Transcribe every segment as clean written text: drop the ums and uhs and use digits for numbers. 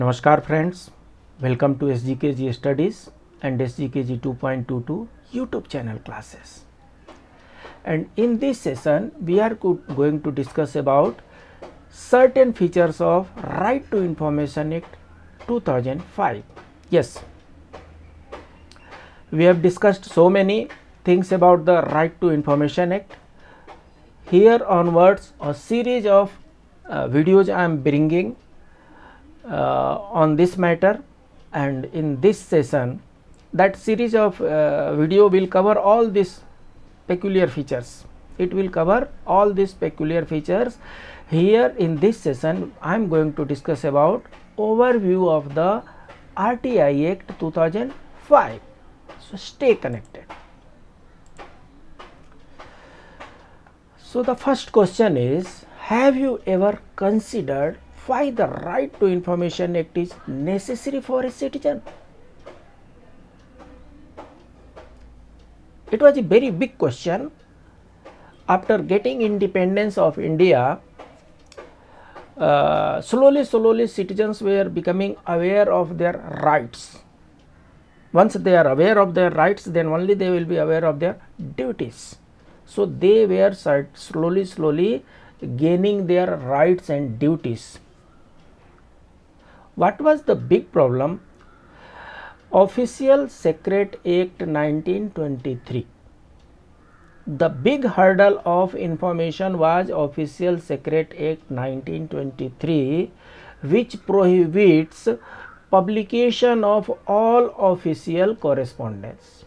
Namaskar friends, welcome to SGKG studies and SGKG 2.22 YouTube channel classes. And in this session we are going to discuss about certain features of Right to Information Act 2005. Yes, we have discussed so many things about the Right to Information Act. Here onwards a series of videos I am bringing on this matter, and in this session that series of video will cover all these peculiar features. It will cover all these peculiar features. Here in this session I am going to discuss about overview of the RTI Act 2005. So stay connected. So the first question is, have you ever considered why the Right to Information Act is necessary for a citizen? It was a very big question. After getting independence of India, slowly citizens were becoming aware of their rights. Once they are aware of their rights, then only they will be aware of their duties. So they were slowly gaining their rights and duties. What was the big problem? Official Secret Act 1923. The big hurdle of information was Official Secret Act 1923, which prohibits publication of all official correspondence.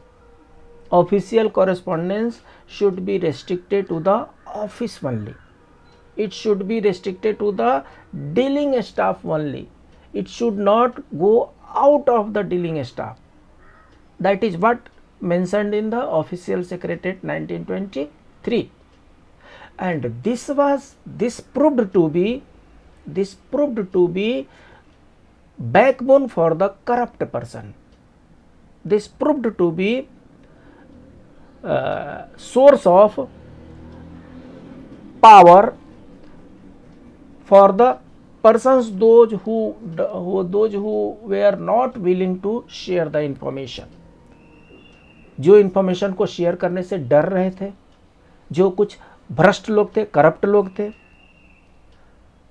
Official correspondence should be restricted to the office only. It should be restricted to the dealing staff only. It should not go out of the dealing staff. That is what mentioned in the Official Secret Act 1923, and this proved to be backbone for the corrupt person. This proved to be source of power for the persons, those who were not willing to share the information. जो information को share करने से डर रहे थे, जो कुछ भ्रष्ट लोग थे, करप्ट लोग थे,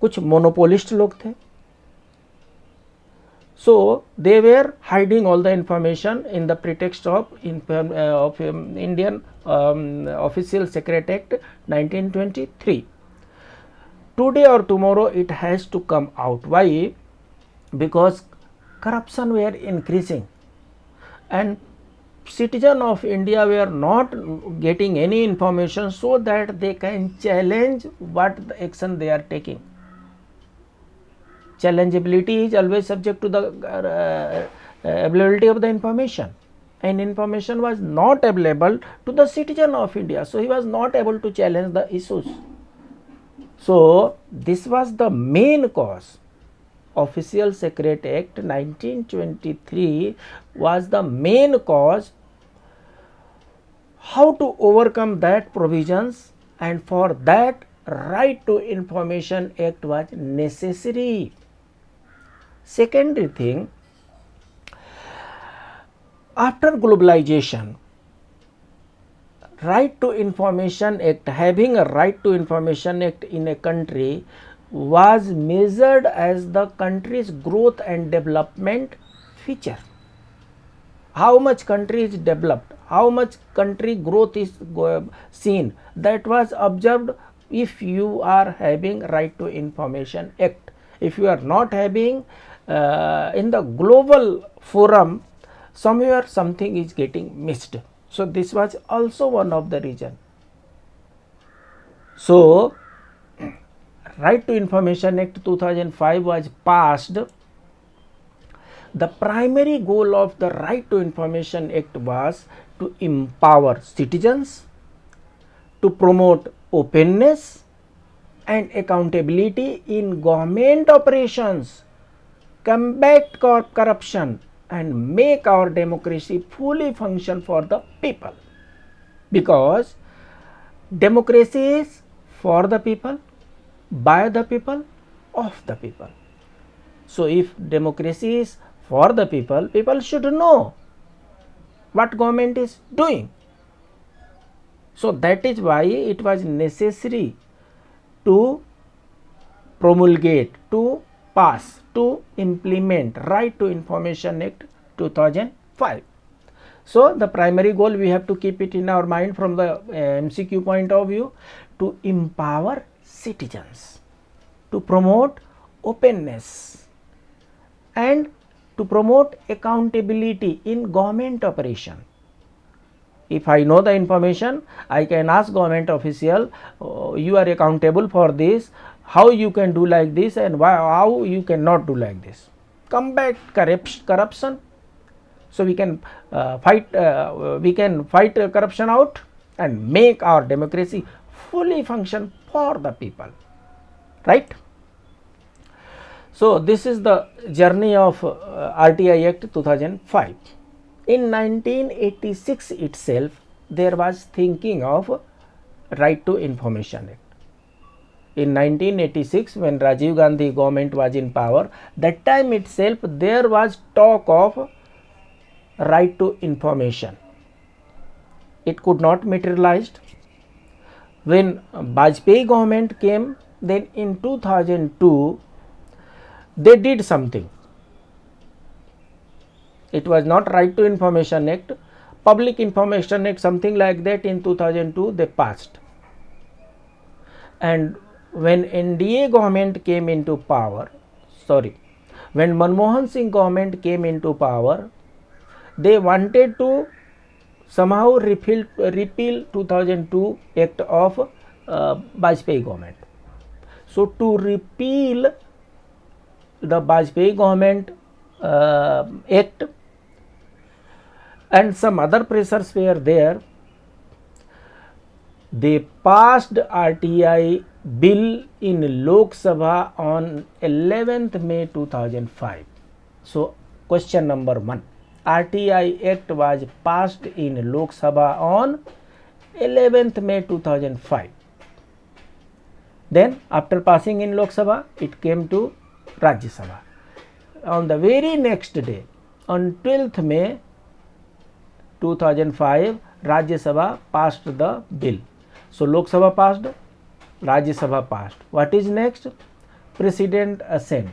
कुछ मोनोपोलिस्ट लोग थे, so they were hiding all the information in the pretext of Indian Official Secret Act 1923. Today or tomorrow it has to come out. Why? Because corruption were increasing and citizens of India were not getting any information so that they can challenge what the action they are taking. Challengeability is always subject to the availability of the information, and information was not available to the citizen of India, so he was not able to challenge the issues. So this was the main cause. Official Secret Act 1923 was the main cause. How to overcome that provisions, and for that Right to Information Act was necessary. Secondary thing, after globalization, Right to Information Act, having a Right to Information Act in a country was measured as the country's growth and development feature. How much country is developed, how much country growth is seen, that was observed if you are having Right to Information Act. If you are not having in the global forum, somewhere something is getting missed. So this was also one of the reason. So Right to Information Act 2005 was passed. The primary goal of the Right to Information Act was to empower citizens, to promote openness and accountability in government operations, combat corruption, and make our democracy fully function for the people. Because democracy is for the people, by the people, of the people. So if democracy is for the people, people should know what government is doing. So that is why it was necessary to promulgate, to pass, to implement Right to Information Act 2005. So the primary goal, we have to keep it in our mind from the MCQ point of view, to empower citizens, to promote openness, and to promote accountability in government operation. If I know the information, I can ask government official, you are accountable for this, how you can do like this and how you cannot do like this. Combat corruption. So we can fight corruption out and make our democracy fully function for the people, right? So this is the journey of RTI Act 2005. In 1986 itself, there was thinking of Right to Information Act. In 1986, when Rajiv Gandhi government was in power, that time itself there was talk of Right to Information. It could not materialize. When Vajpayee government came, then in 2002, they did something. It was not Right to Information Act, Public Information Act, something like that. In 2002 they passed. And when NDA government came into power, when Manmohan Singh government came into power, they wanted to somehow repeal 2002 Act of Vajpayee government. So to repeal the Vajpayee government Act, and some other pressures were there, they passed RTI bill in Lok Sabha on 11th May 2005. So question number 1, RTI Act was passed in Lok Sabha on 11th May 2005. Then after passing in Lok Sabha, it came to Rajya Sabha. On the very next day, on 12th May 2005, Rajya Sabha passed the bill. So Lok Sabha passed, Rajya Sabha passed. What is next? President assent.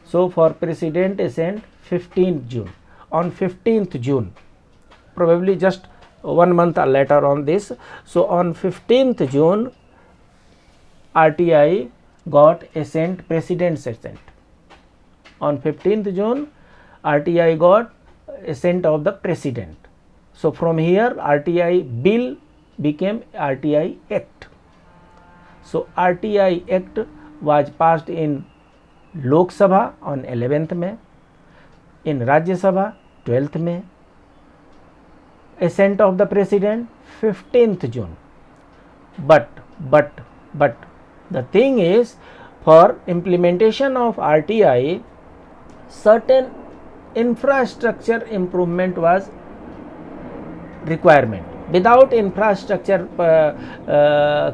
So for President assent, 15th June. On 15th June, probably just 1 month later on this. So on 15th June, RTI got assent, President's assent. On 15th June, RTI got assent of the President. So from here, RTI bill became RTI Act. So RTI Act was passed in Lok Sabha on 11th May, in Rajya Sabha 12th May, assent of the President 15th June. But the thing is, for implementation of RTI, certain infrastructure improvement was requirement. Without infrastructure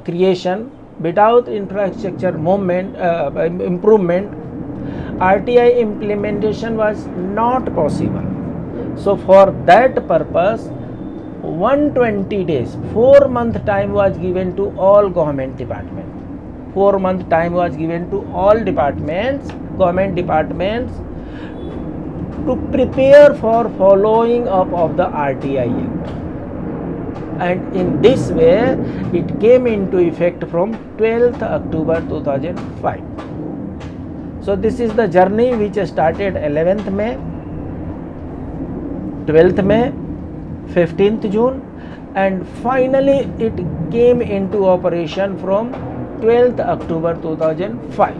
creation, without infrastructure improvement, RTI implementation was not possible. So for that purpose, 120 days, 4-month time was given to all government departments. 4-month time was given to all departments, government departments, to prepare for following up of the RTI Act. And in this way, it came into effect from 12th October 2005. So this is the journey which started 11th May, 12th May, 15th June, and finally it came into operation from 12th October 2005.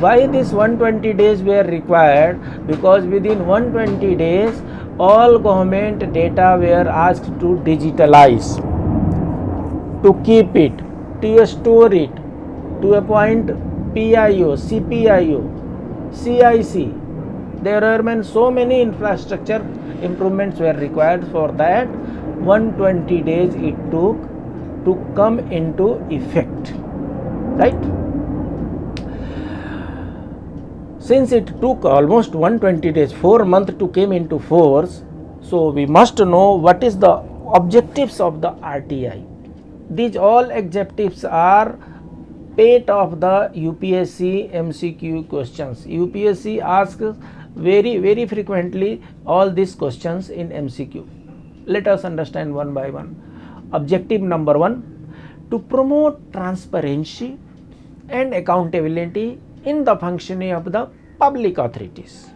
Why this 120 days were required? Because within 120 days, all government data were asked to digitalize, to keep it, to store it, to appoint PIO, CPIO, CIC. There were so many infrastructure improvements were required. For that 120 days it took to come into effect, right? since it took almost 120 days, 4 months to came into force, so we must know what is the objectives of the RTI. These all objectives are part of the UPSC MCQ questions. UPSC asks very frequently all these questions in MCQ. Let us understand one by one. Objective number 1, to promote transparency and accountability in the functioning of the public authorities.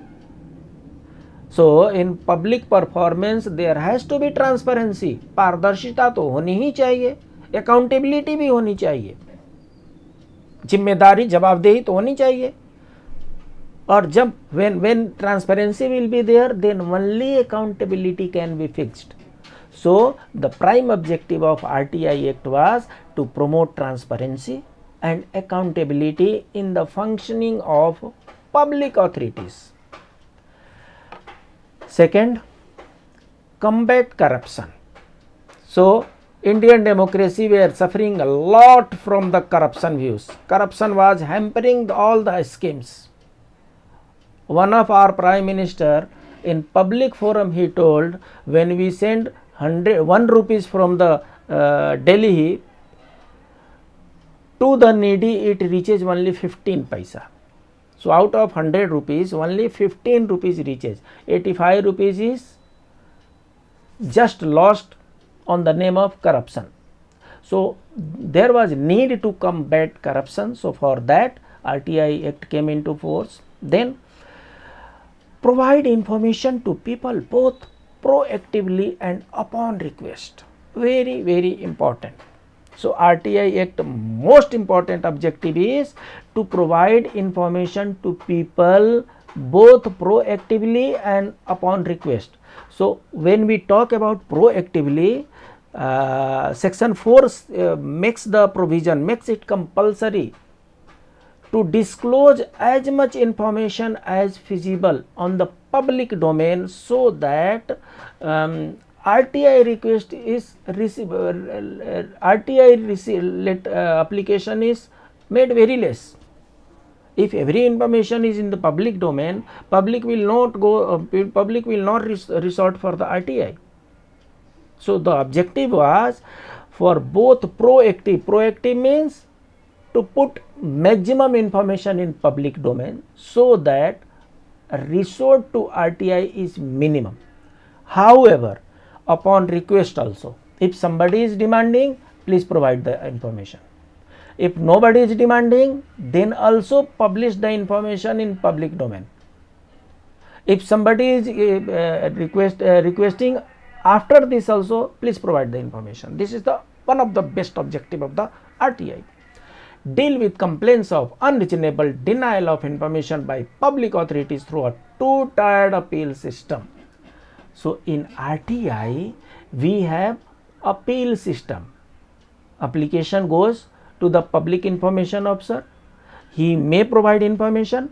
So in public performance there has to be transparency, पारदर्शिता तो होनी ही चाहिए, accountability भी होनी चाहिए, जिम्मेदारी जवाबदेही तो होनी चाहिए. और जब when transparency will be there, then only accountability can be fixed. So the prime objective of RTI Act was to promote transparency and accountability in the functioning of public authorities. Second, combat corruption. So Indian democracy were suffering a lot from the corruption views. Corruption was hampering all the schemes. One of our prime minister in public forum, he told, when we send 1 rupees from the Delhi to the needy, it reaches only 15 paisa. So out of 100 rupees, only 15 rupees reaches. 85 rupees is just lost on the name of corruption. So there was need to combat corruption. So for that RTI Act came into force. Then provide information to people both proactively and upon request. Very important. So RTI Act most important objective is to provide information to people both proactively and upon request. So when we talk about proactively, section 4 makes the provision, makes it compulsory to disclose as much information as feasible on the public domain, so that RTI request is application is made very less. If every information is in the public domain, public will not resort for the RTI. So the objective was for both proactive. Proactive means to put maximum information in public domain, so that resort to RTI is minimum. However, upon request also, if somebody is demanding, please provide the information. If nobody is demanding, then also publish the information in public domain. If somebody is requesting, after this also please provide the information. This is the one of the best objective of the RTI. Deal with complaints of unreasonable denial of information by public authorities through a two-tiered appeal system. So in RTI we have appeal system. Application goes to the public information officer. He may provide information,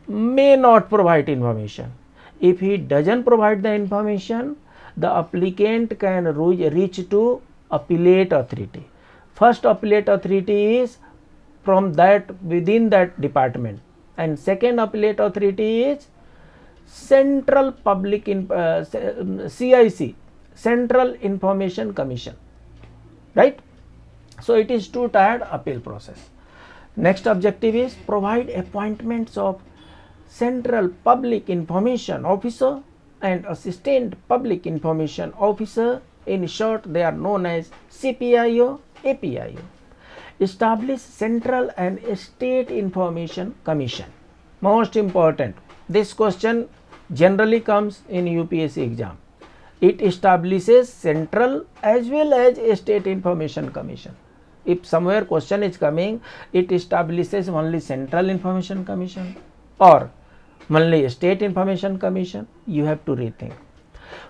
may not provide information. If he doesn't provide the information, the applicant can reach to appellate authority. First appellate authority is from that within that department, and second appellate authority is Central Public CIC, Central Information Commission, right? So it is two-tiered appeal process. Next objective is provide appointments of Central Public Information Officer and Assistant Public Information Officer. In short, they are known as CPIO, APIO. Establish Central and State Information Commission. Most important, this question generally comes in UPSC exam. It establishes Central as well as State Information Commission. If somewhere question is coming, it establishes only Central Information Commission or only State Information Commission, you have to rethink.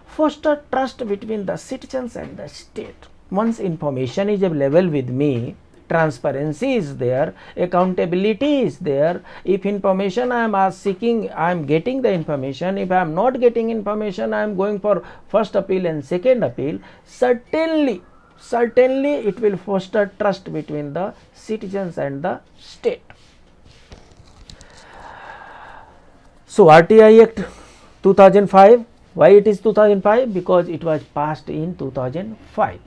Foster trust between the citizens and the state. Once information is available with me, transparency is there, accountability is there. If information I am seeking, I am getting the information. If I am not getting information, I am going for first appeal and second appeal. Certainly it will foster trust between the citizens and the state. So RTI Act 2005, why it is 2005? Because it was passed in 2005.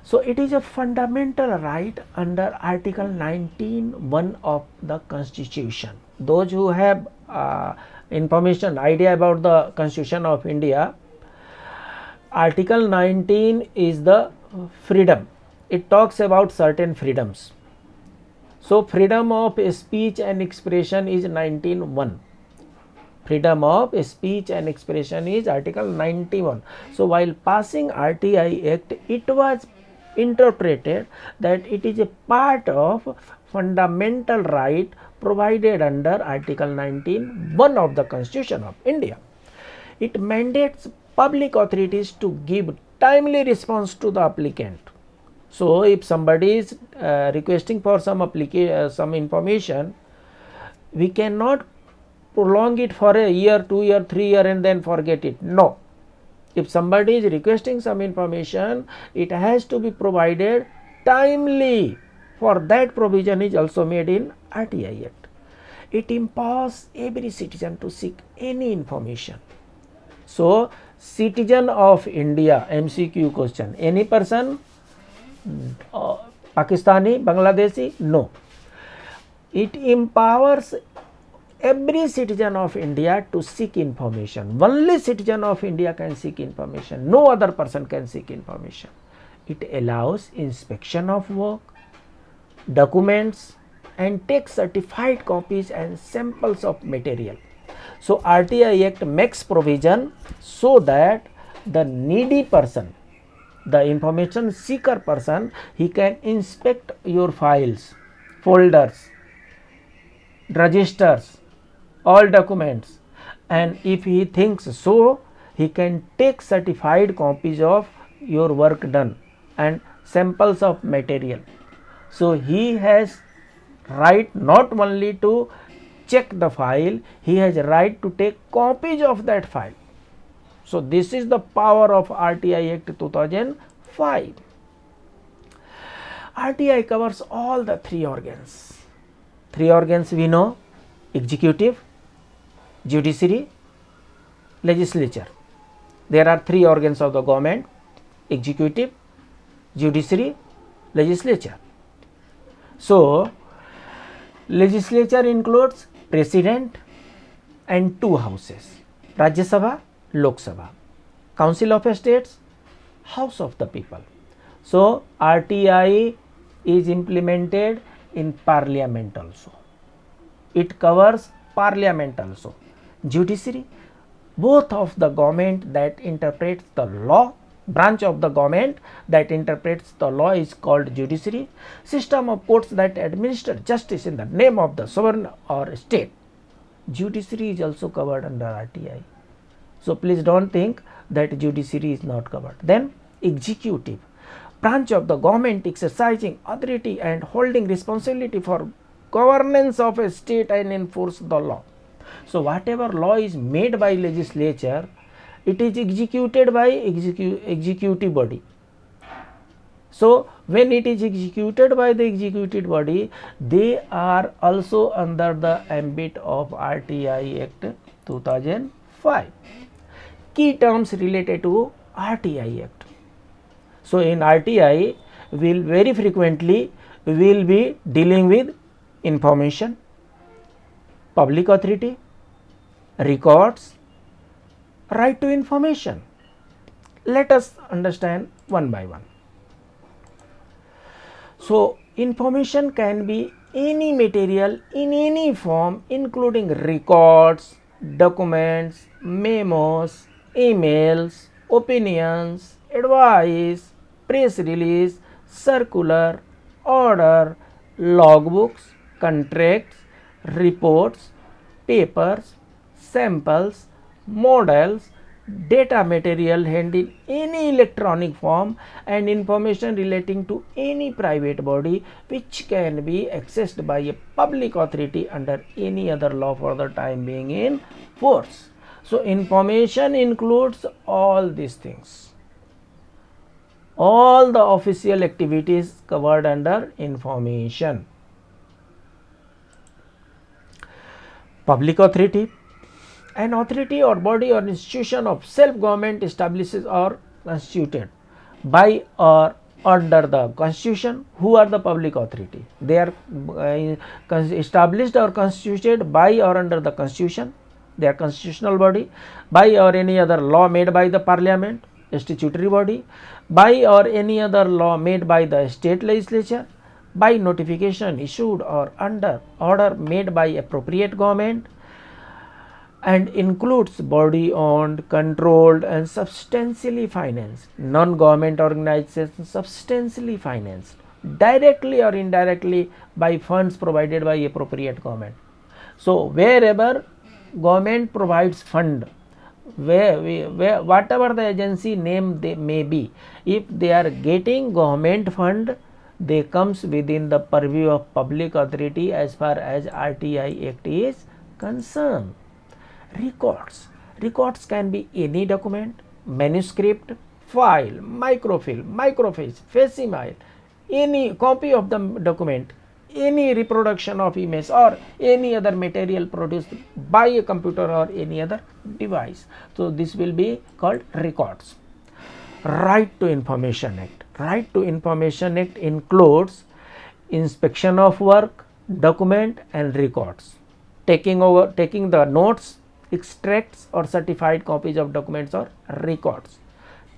So it is a fundamental right under Article 19(1) of the Constitution. Those who have information, idea about the Constitution of India, Article 19 is the freedom. It talks about certain freedoms. So freedom of speech and expression is 19(1). Freedom of speech and expression is Article 91. So while passing RTI Act, it was interpreted that it is a part of fundamental right provided under Article 19(1) of the Constitution of India. It mandates public authorities to give timely response to the applicant. So if somebody is requesting for some information, we cannot prolong it for a year, 2 year, 3 year and then forget it. No. If somebody is requesting some information, it has to be provided timely. For that provision is also made in RTI Act. It empowers every citizen to seek any information. So citizen of India, MCQ question, any person, Pakistani, Bangladeshi? No. It empowers every citizen of India to seek information. Only citizen of India can seek information. No other person can seek information. It allows inspection of work, documents and take certified copies and samples of material. So RTI Act makes provision so that the needy person, the information seeker person, he can inspect your files, folders, registers, all documents, and if he thinks so, he can take certified copies of your work done and samples of material. So he has right not only to check the file, he has right to take copies of that file. So this is the power of RTI Act 2005. RTI covers all the three organs. Three organs we know: executive, judiciary, legislature. There are three organs of the government: executive, judiciary, legislature. So legislature includes president and two houses: Rajya Sabha, Lok Sabha. Council of States, House of the People. So RTI is implemented in parliament also. It covers parliament also. Judiciary, both of the government that interprets the law, branch of the government that interprets the law is called judiciary. System of courts that administer justice in the name of the sovereign or state. Judiciary is also covered under RTI. So please don't think that judiciary is not covered. Then executive, branch of the government exercising authority and holding responsibility for governance of a state and enforce the law. So whatever law is made by legislature, it is executed by executive body. So when it is executed by the executive body, they are also under the ambit of RTI Act 2005. Key terms related to RTI Act. So in RTI, we will very frequently be dealing with information, public authority, records, right to information. Let us understand one by one. So information can be any material in any form, including records, documents, memos, emails, opinions, advice, press release, circular, order, logbooks, contracts, reports, papers, samples, models, data material held in any electronic form, and information relating to any private body which can be accessed by a public authority under any other law for the time being in force. So information includes all these things. All the official activities covered under information. Public authority, An authority or body or institution of self-government establishes or constituted by or under the constitution. Who are the public authority? They are established or constituted by or under the constitution. They are constitutional body. By or any other law made by the parliament, statutory body. By or any other law made by the state legislature. By notification issued or under order made by appropriate government, and includes body owned, controlled and substantially financed. Non-government organizations substantially financed directly or indirectly by funds provided by appropriate government. So wherever government provides fund, where whatever the agency name they may be, if they are getting government fund, they comes within the purview of public authority as far as RTI Act is concerned. Records can be any document, manuscript, file, microfilm, microfiche, facsimile, any copy of the document, any reproduction of image or any other material produced by a computer or any other device. So this will be called records. Right to Information Act. Right to Information Act includes inspection of work, document and records, taking the notes, extracts or certified copies of documents or records,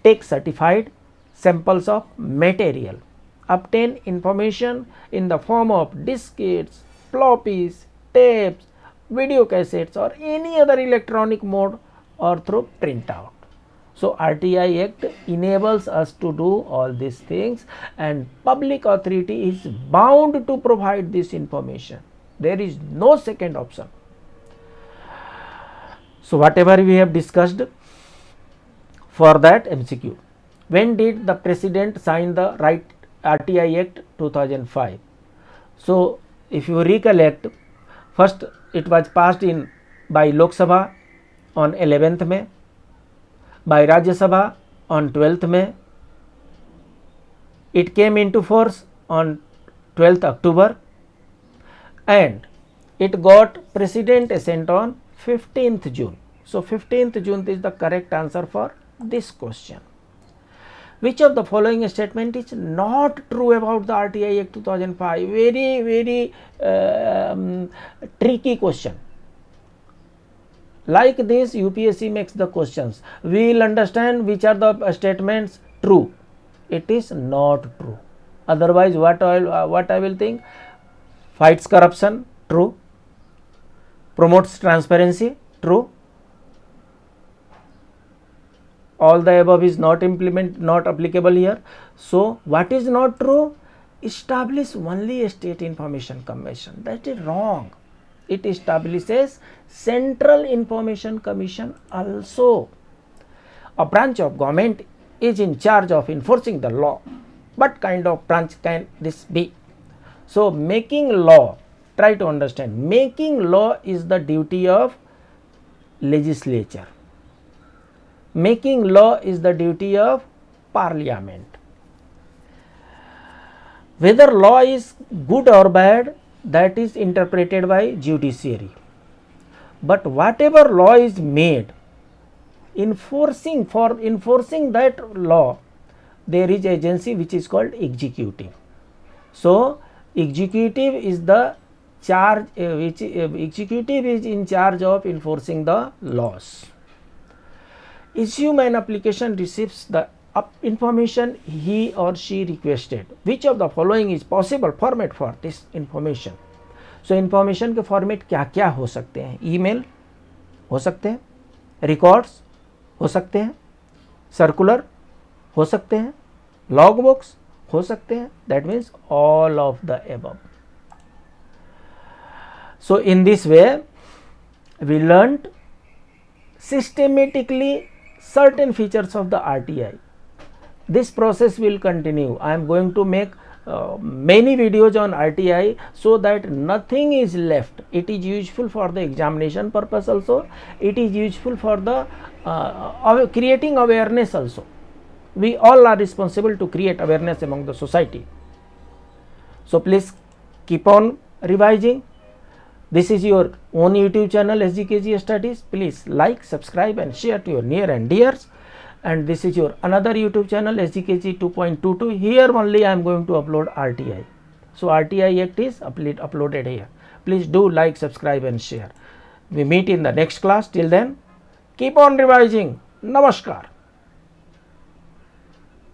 take certified samples of material, obtain information in the form of diskettes, floppies, tapes, video cassettes or any other electronic mode or through printout. So RTI Act enables us to do all these things, and public authority is bound to provide this information. There is no second option. So whatever we have discussed, for that MCQ. When did the President sign the RTI Act 2005? So if you recollect, first it was passed in by Lok Sabha on 11th May, by Rajya Sabha on 12th May. It came into force on 12th October and it got President assent on 15th June. So 15th June is the correct answer for this question. Which of the following statement is not true about the RTI Act 2005? Very tricky question. Like this, UPSC makes the questions. We will understand which are the statements true. It is not true. Otherwise, what I will think? Fights corruption, true. Promotes transparency, true. All the above is not applicable here. So what is not true? Establish only a state information commission. That is wrong. It establishes Central Information Commission also. A branch of government is in charge of enforcing the law. What kind of branch can this be? So making law, try to understand, making law is the duty of legislature. Making law is the duty of parliament. Whether law is good or bad, that is interpreted by judiciary. But whatever law is made, enforcing that law, there is agency which is called executive. So executive is the charge, executive is in charge of enforcing the laws. Assume an application receives the information he or she requested. Which of the following is possible format for this information? So information के format क्या क्या हो सकते हैं? Email हो सकते हैं, records हो सकते हैं, सर्कुलर हो सकते हैं, लॉग बुक्स हो सकते हैं. That means all of the above. So in this way we learnt systematically certain features of the RTI. This process will continue. I am going to make many videos on RTI so that nothing is left. It is useful for the examination purpose also. It is useful for the creating awareness also. We all are responsible to create awareness among the society. So please keep on revising. This is your own YouTube channel SGKG Studies. Please like, subscribe and share to your near and dears. And this is your another YouTube channel SGKG 2.22. Here only I am going to upload RTI. So RTI Act is uploaded here. Please do like, subscribe and share. We meet in the next class. Till then, keep on revising. Namaskar.